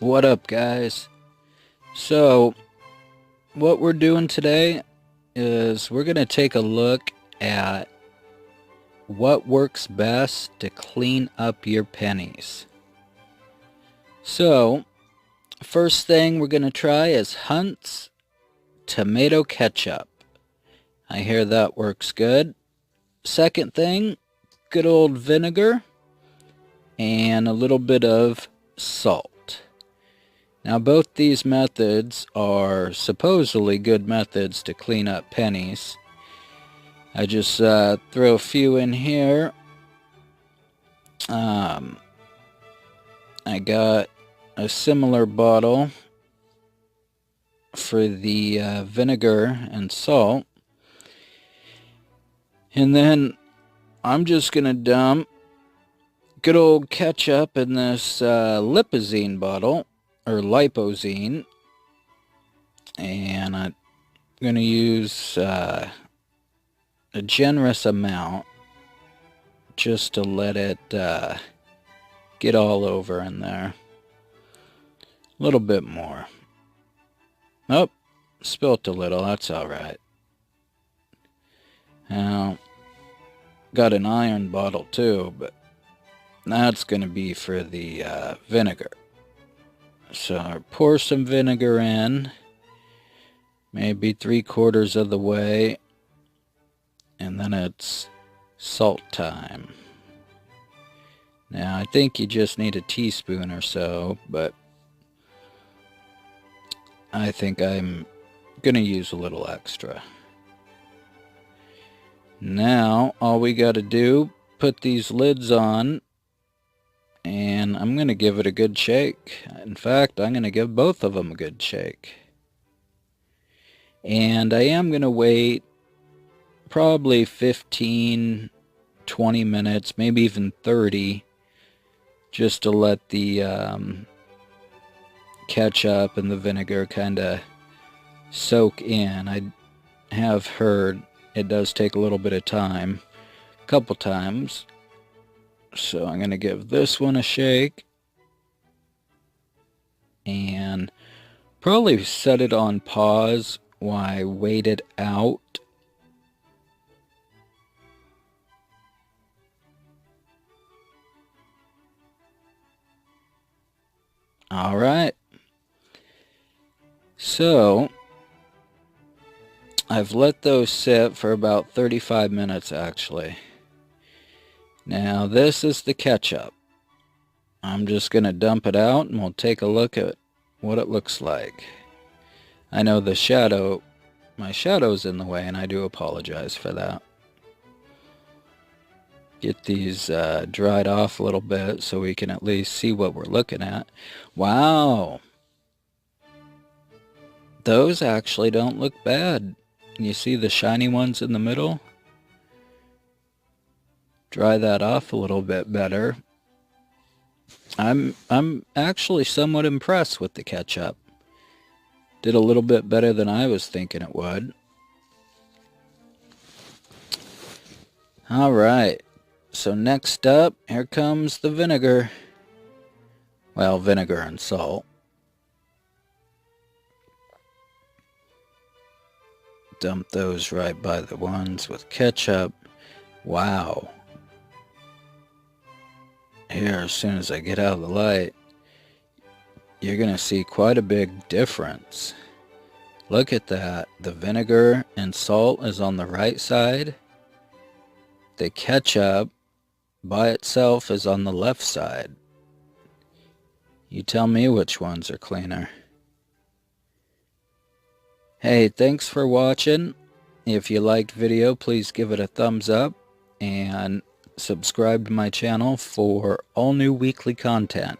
What up, guys? So, what we're doing today is we're going to take a look at what works best to clean up your pennies. So, first thing we're going to try is Hunt's tomato ketchup. I hear that works good. Second thing, good old vinegar and a little bit of salt. Now, both these methods are supposedly good methods to clean up pennies. I just throw a few in here. I got a similar bottle for the vinegar and salt. And then I'm just going to dump good old ketchup in this Lipozene bottle, or Lipozene. And I'm going to use a generous amount just to let it get all over in there. A little bit more. Oh, spilt a little, that's alright. Now, got an iron bottle too, but that's going to be for the vinegar. So pour some vinegar in, maybe 3/4 of the way, and then it's salt time. Now I think you just need a teaspoon or so, but I think I'm going to use a little extra. Now all we got to do, put these lids on, and I'm going to give it a good shake. In fact, I'm going to give both of them a good shake. And I am going to wait probably 15, 20 minutes, maybe even 30, just to let the ketchup and the vinegar kind of soak in. I have heard it does take a little bit of time, a couple times. So I'm going to give this one a shake and probably set it on pause while I wait it out. Alright, so I've let those sit for about 35 minutes actually. Now this is the ketchup. I'm just going to dump it out and we'll take a look at what it looks like. I know my shadow's in the way, and I do apologize for that. Get these dried off a little bit so we can at least see what we're looking at. Wow! Those actually don't look bad. You see the shiny ones in the middle? Dry that off a little bit better. I'm actually somewhat impressed with the ketchup. Did a little bit better than I was thinking it would. Alright, so next up, here comes the vinegar. Well, vinegar and salt. Dump those right by the ones with ketchup. Wow. Here, as soon as I get out of the light, you're going to see quite a big difference. Look at that. The vinegar and salt is on the right side. The ketchup by itself is on the left side. You tell me which ones are cleaner. Hey, thanks for watching. If you liked video, please give it a thumbs up and subscribe to my channel for all new weekly content.